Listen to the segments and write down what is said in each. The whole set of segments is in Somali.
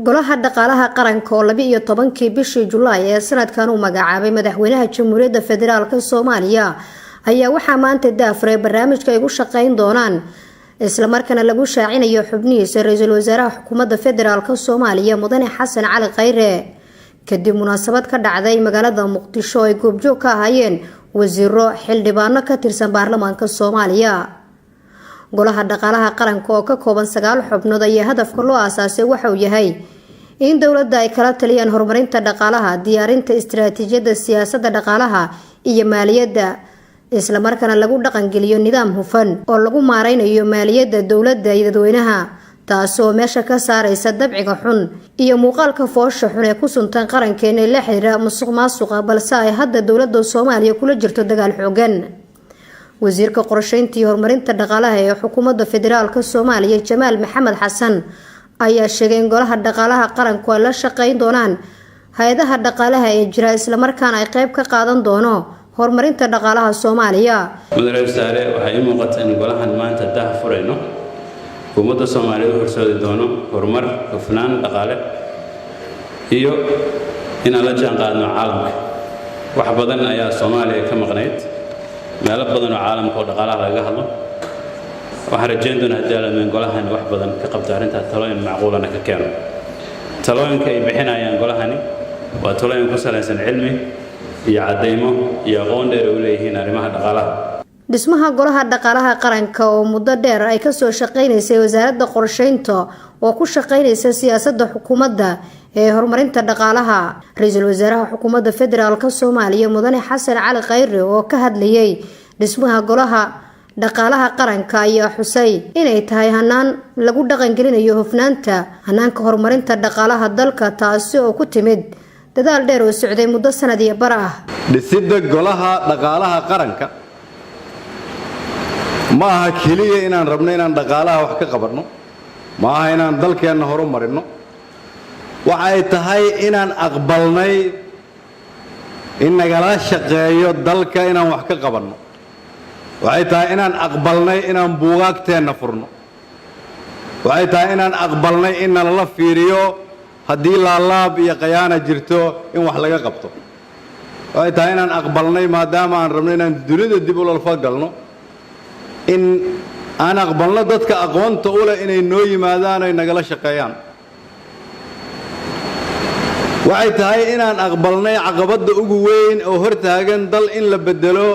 golaha dhaqaalaha qaranka oo 12 bishii Juulaay ee sanadkan uu magacaabay madaxweynaha Jamhuuriyadda Federaalka Soomaaliya ayaa waxaa maanta daafuray barnaamijka ay ugu shaqeyn doonaan isla markaana lagu shaacinayo xubnihiisa ra'iisul wasaaraha xukuumadda Federaalka Soomaaliya Mudane Xasan Cali Khayre kadib munaasabad ka dhacday magaalada Muqdisho ay goobjoog ka ahaayeen wasiiro xildhibaano ka tirsan baarlamaanka Soomaaliya. golaha dhaqaalaha qaranka oo ka kooban 9 xubnood ayaa hadafka loo aasaasay waxa uu yahay in dawladda ay kala taliyaan horumarinta dhaqaalaha, diyaarinta istiraatiijiyadda siyaasadda dhaqaalaha iyo maaliyadda, isla markaana lagu dhaqan geliyo nidaam hufan oo lagu maareynayo maaliyadda dawladda iyo dadweynaha, taasoo meesha ka saaraysa dabciga xun iyo muuqaalka foosha xun ee ku suntan qarankeena ee la xiriira musuqmaasuqa, balse ay hadda dawladda Soomaaliya kula jirto dagaal xooggan. wasiirka qorsheynta iyo horumarinta dhaqaalaha ee xukuumadda Federaalka Soomaaliya Jamaal Maxamed Xasan ayaa sheegay in golaha dhaqaalaha qaranku ay la shaqeyn doonaan hay'adaha dhaqaalaha ee jira isla markaana ay qayb ka qaadan doono horumarinta dhaqaalaha Soomaaliya. mudane wasaare waxay muuqataa in golahan maanta daahfurayno xukuumadda Soomaaliya u horseedi doono horumar hufnaan dhaqaale iyo in la jaan qaadno caalamka. wax badan ayaa Soomaaliya ka maqnayd meelo badan oo caalamka oo dhaqaalaha laga hadlo. waxaan rajayn doonaa daalman golahan wax badan ka qabto arrinta talooyin macquulana ka keeno. talooyinka ay bixinayaan golahani waa talooyin ku saleysan cilmi iyo cadeymo iyo aqoon dheer oo leeyihiin arrimaha dhaqaalaha. dhismaha golaha dhaqaalaha qaranka oo muddo dheer ay ka soo shaqeynaysay wasaaradda qorsheynta oo ku shaqeynaysa siyaasadda xukuumadda ee horumarinta dhaqaalaha. ra'iisul wasaaraha xukuumadda Federaalka Soomaaliya Mudane Xasan Cali Khayre oo ka hadlayay dhismaha golaha dhaqaalaha qaranka ayaa xusay inay tahay hanaan lagu dhaqan gelinayo hufnaanta hanaanka horumarinta dhaqaalaha dalka, taasi oo ku timid dadaal dheer oo socday muddo sanad iyo bar ah. dhisidda golaha dhaqaalaha qaranka ma aha kaliya inaan rabno inaan dhaqaalaha wax ka qabanno, ma aha inaan dalkeenna horumarino, waxa ay tahay inaan aqbalnay in nagala shaqeeyo dalka inaan wax ka qabanno. waxay tahay inaan aqbalnay inaan buugaagteenna furno. waxay tahay inaan aqbalnay in nala fiiriyo haddii laalaab iyo qayaana jirto in wax laga qabto. waxay tahay inaan aqbalnay maadaama aan rabno inaan dunida dib ula falgalno in aan aqbalno dadka aqoonta u leh inay noo yimaadaan oo nagala shaqeeyaan. waxay tahay inaan aqbalnay caqabadda ugu weyn oo hortaagan dal in la bedelo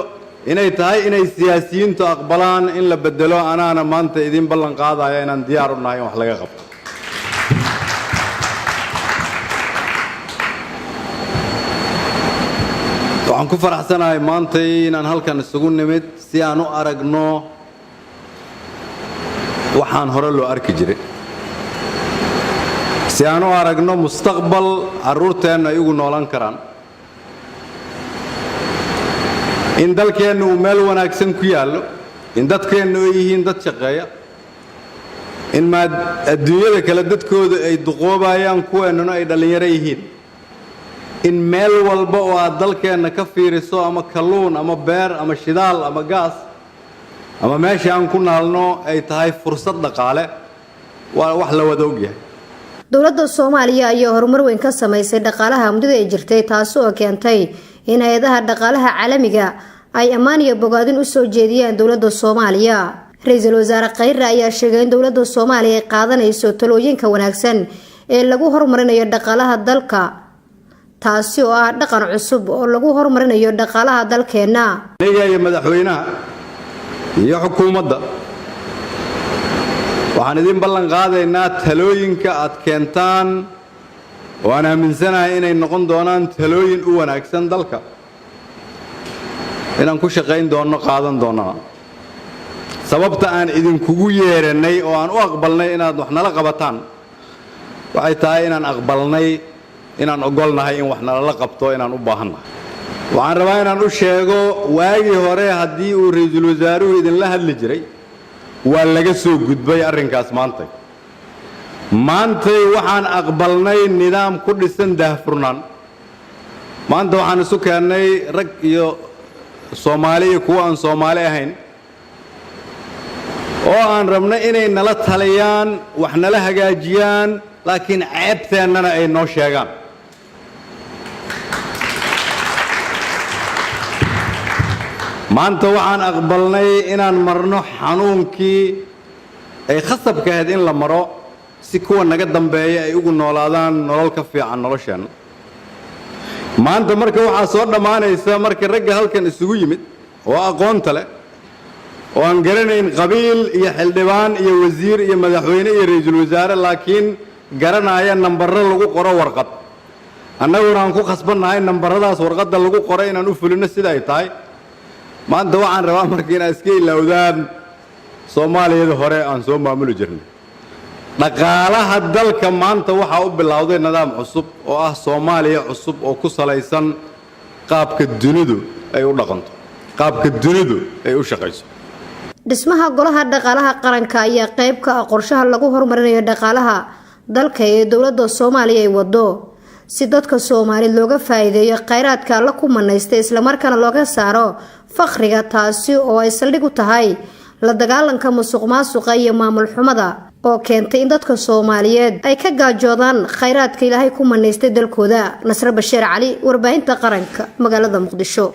inay tahay inay siyaasiyiintu aqbalaan in la bedelo. anaana maanta idin ballan qaadaya inaan diyaar u nahay in wax laga qabto. waxaan ku faraxsanahay maanta inaan halkan isugu nimid si aan u aragno waxaan hore loo arki jiray, si aan u aragno mustaqbal carruurteenna ay ugu noolan karaan, in dalkeenna uu meel wanaagsan ku yaallo, in dadkeenna ay yihiin dad shaqeeya, in adduunyada kale dadkooda ay duqoobayaan, kuweennuna ay dhallinyaro yihiin, in meel walba oo aad dalkeenna ka fiiriso ama kalluun ama beer ama shidaal ama gaas ama meesha aan ku naalno ay tahay fursad dhaqaale. waa wax la wada ogyahay. dawladda Soomaaliya ayaa horumar weyn ka sameysay dhaqaalaha muddada ay jirtay, taasoo keentay in hay'adaha dhaqaalaha caalamiga ay ammaan iyo bogaadin u soo jeediyaan dawladda Soomaaliya. ra'iisul wasaare Khayre ayaa sheegay in dawladda Soomaaliya ay qaadanayso talooyinka wanaagsan ee lagu horumarinayo dhaqaalaha dalka, taasi oo ah dhaqan cusub oo lagu horumarinayo dhaqaalaha dalkeena. aniga madaxweynaha iyo xukuumadda waxaan idin ballan qaadaynaa talooyinka aad keentaan oo aan aaminsanahay inay noqon doonaan talooyin u wanaagsan dalka, inaan ku shaqayn doonno qaadan doonnana. sababta aan idinkugu yeeranay oo aan u aqbalnay inaad wax nala qabataan waxay tahay inaan aqbalnay inaan ogolnahay in wax nala qabto inaan u baahannahay. waxaan rabaa inaan u sheego waagii hore haddii uu ra'iisul wasaaruhu idinla hadli jiray waa laga soo gudbay arrinkaas. maantay waxaan aqbalnay nidaam ku dhisan daahfurnaan. maanta waxaan isu keennay rag iyo Soomaali iyo kuwa aan Soomaali ahayn oo aan rabno inay nala taliyaan, wax nala hagaajiyaan, laakiin ceebteennana ay noo sheegaan. maanta waxaan aqbalnay inaan marno xanuunkii ay khasabka ahayd in la maro si kuwa naga dambeeya ay ugu noolaadaan nolol ka fiican nolosheenna. maanta marka waxaa soo dhammaanaysa marka ragga halkan isugu yimid oo aqoonta leh oo aan garanayn qabiil iyo xildhibaan iyo wasiir iyo madaxweyne iyo ra'iisul wasaare laakiin garanaya nambarro lagu qoro warqad, annaguna aan ku khasbannahay nambarradaas warqadda lagu qoray inaan u fulino sida ay tahay. maanta waxaan rabaa marka inaad iska ilowdaan soomaaliyada hore aan soo maamuli jirnay. dhaqaalaha dalka maanta waxaa u bilowday nidaam cusub oo ah Soomaaliya cusub oo ku salaysan qaabka dunidu ay u dhaqanto, qaabka dunidu ay u shaqayso. dhismaha golaha dhaqaalaha qaranka ayaa qayb ka ah qorshaha lagu horumarinayo dhaqaalaha dalka ee dowladda Soomaaliya ay wado si dadka Soomaaliyeed looga faa'iideeyo kheyraadka la ku manaystay isla markaana looga saaro faqriga, taasi oo ay saldhig u tahay la dagaalanka musuqmaasuqa iyo maamul xumada oo keentay in dadka Soomaaliyeed ay ka gaajoodaan kheyraadka Ilaahay ku manaystay dalkooda. Nasr Bashiir Cali, warbaahinta qaranka, magaalada Muqdisho.